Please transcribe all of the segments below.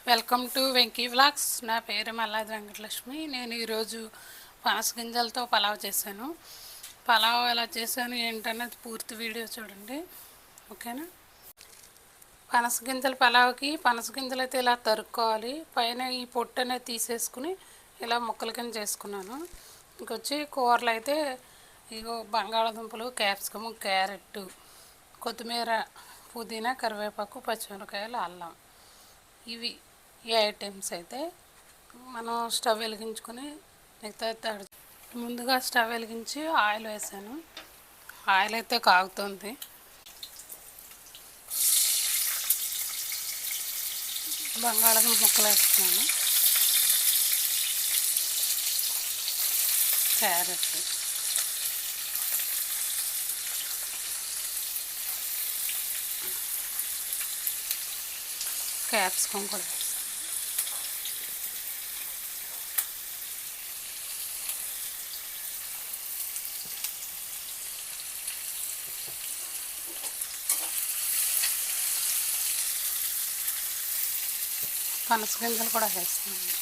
Welcome to Venky vlogs. నా పేరు మల్లాది వెంకటలక్ష్మి. నేను ఈరోజు పనస గింజలతో పలావ్ చేశాను. పలావ్ ఎలా చేశాను ఏంటన్నది పూర్తి వీడియో చూడండి, ఓకేనా. పనస గింజల పలావ్కి పనస గింజలు అయితే ఇలా తరుక్కోవాలి. పైన ఈ పొట్టు అనేది తీసేసుకుని ఇలా ముక్కల కింద చేసుకున్నాను. ఇంకొచ్చి కూరలు అయితే ఇగో బంగాళాదుంపలు, క్యాప్సికము, క్యారెట్, కొత్తిమీర, పుదీనా, కరివేపాకు, పచ్చిమిరపకాయలు, అల్లం. ఇవి ఈ ఐటమ్స్ అయితే మనం స్టవ్ వెలిగించుకొని మిగతా ముందుగా స్టవ్ వెలిగించి ఆయిల్ వేసాను. ఆయిల్ అయితే కాగుతుంది. బంగాళాదుంప ముక్కలు వేస్తున్నాను, క్యారెట్, క్యాప్సికం కూడా వేస్తాను. పనస గింజలు కూడా వేస్తున్నాను.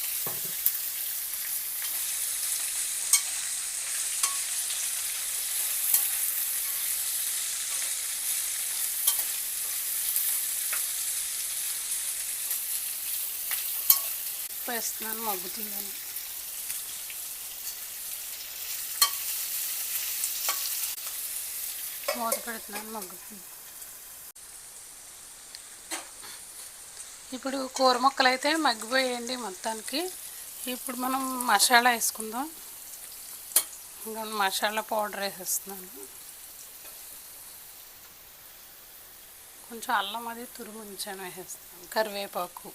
వేస్తున్నాను, మగ్గుతుందని. మూత పెడుతున్నాను, మగ్గుతుంది. ఇప్పుడు కూర ముక్కలు అయితే మగ్గిపోయేయండి మొత్తానికి. ఇప్పుడు మనం మసాలా వేసుకుందాం. ఇంకా మసాలా పౌడర్ వేసేస్తున్నాను. కొంచెం అల్లం అది తురుము ఉంచాను, వేసేస్తాను. కరివేపాకు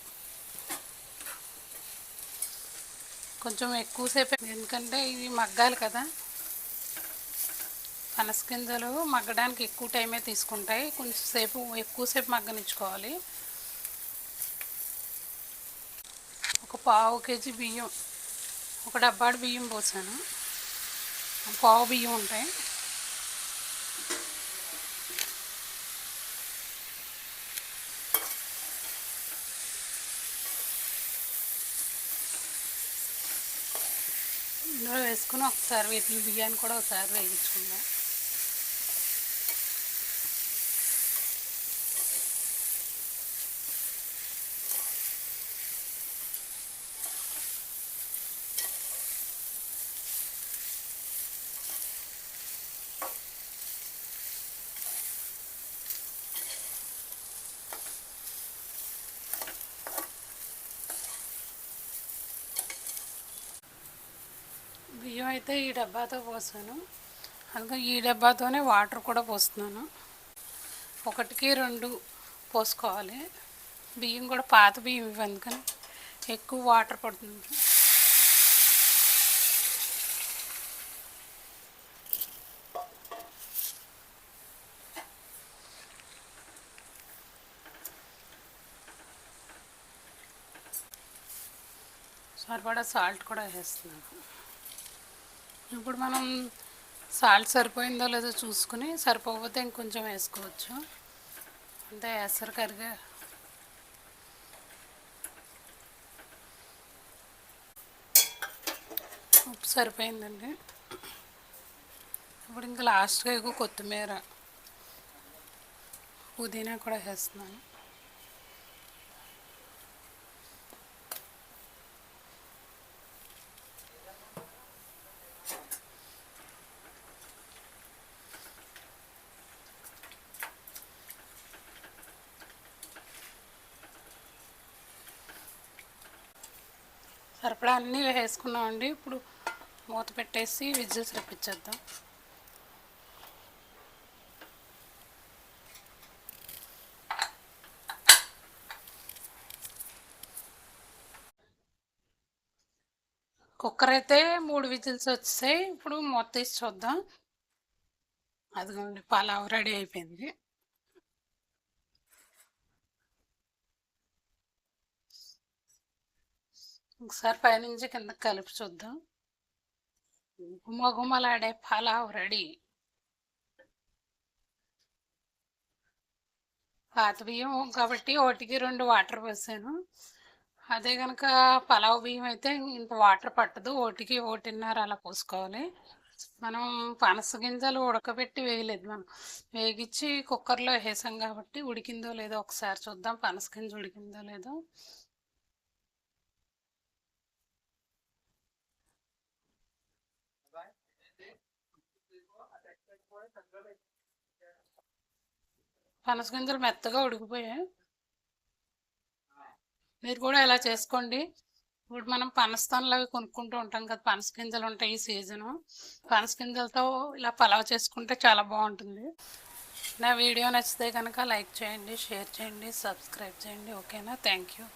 కొంచెం ఎక్కువసేపు, ఎందుకంటే ఇవి మగ్గాలి కదా. పనస గింజలు మగ్గడానికి ఎక్కువ టైమే తీసుకుంటాయి. కొంచెంసేపు ఎక్కువసేపు మగ్గనిచ్చుకోవాలి. ఒక పావు కేజీ బియ్యం, ఒక డబ్బాడు బియ్యం పోసాను. పావు బియ్యం ఉంటాయి. ఇందులో వేసుకుని ఒకసారి వీటిని బియ్యాన్ని కూడా ఒకసారి వేయించుకుందాం. బియ్యం అయితే ఈ డబ్బాతో పోసాను. అందుకే ఈ డబ్బాతోనే వాటర్ కూడా పోస్తున్నాను. 1కి 2 పోసుకోవాలి. బియ్యం కూడా పాత బియ్యం ఇవి, అందుకని ఎక్కువ వాటర్ పడుతుంది. సరిపడా సాల్ట్ కూడా వేస్తున్నాను. ఇప్పుడు మనం సాల్ట్ సరిపోయిందో లేదో చూసుకుని, సరిపోకపోతే ఇంకొంచెం వేసుకోవచ్చు. అంతే, ఎసరు కరిగా ఉప్పు సరిపోయిందండి. ఇప్పుడు ఇంకా లాస్ట్గా ఎక్కువ కొత్తిమీర, పుదీనా కూడా వేస్తున్నాను. సరిపడా అన్నీ వేసుకున్నామండి. ఇప్పుడు మూత పెట్టేసి విజిల్స్ రప్పించేద్దాం. కుక్కర్ అయితే 3 విజిల్స్ వచ్చాయి. ఇప్పుడు మూత తీసి చూద్దాం. అదిగోండి, పలావ్ రెడీ అయిపోయింది. ఒకసారి పైనుంచి కింద కలిపి చూద్దాం. గుమగుమలాడే పలావ్ రెడీ. పాత బియ్యం కాబట్టి 1కి 2 వాటర్ పోసాను. అదే కనుక పలావ్ బియ్యం అయితే ఇంత వాటర్ పట్టదు, ఒకటికి ఒకటిన్నర అలా పోసుకోవాలి. మనం పనస గింజలు ఉడకబెట్టి వేయలేదు, మనం వేగించి కుక్కర్లో వేసాం కాబట్టి ఉడికిందో లేదో ఒకసారి చూద్దాం. పనస గింజ ఉడికిందో లేదో. పనస గింజలు మెత్తగా ఉడికిపోయాయి. మీరు కూడా ఇలా చేసుకోండి. ఇప్పుడు మనం పనసతనలు అవి కొనుక్కుంటూ ఉంటాం కదా, పనస గింజలు ఉంటాయి ఈ సీజను. పనస గింజలతో ఇలా పలావ్ చేసుకుంటే చాలా బాగుంటుంది. నా వీడియో నచ్చితే కనుక లైక్ చేయండి, షేర్ చేయండి, సబ్స్క్రైబ్ చేయండి. ఓకేనా? Thank you.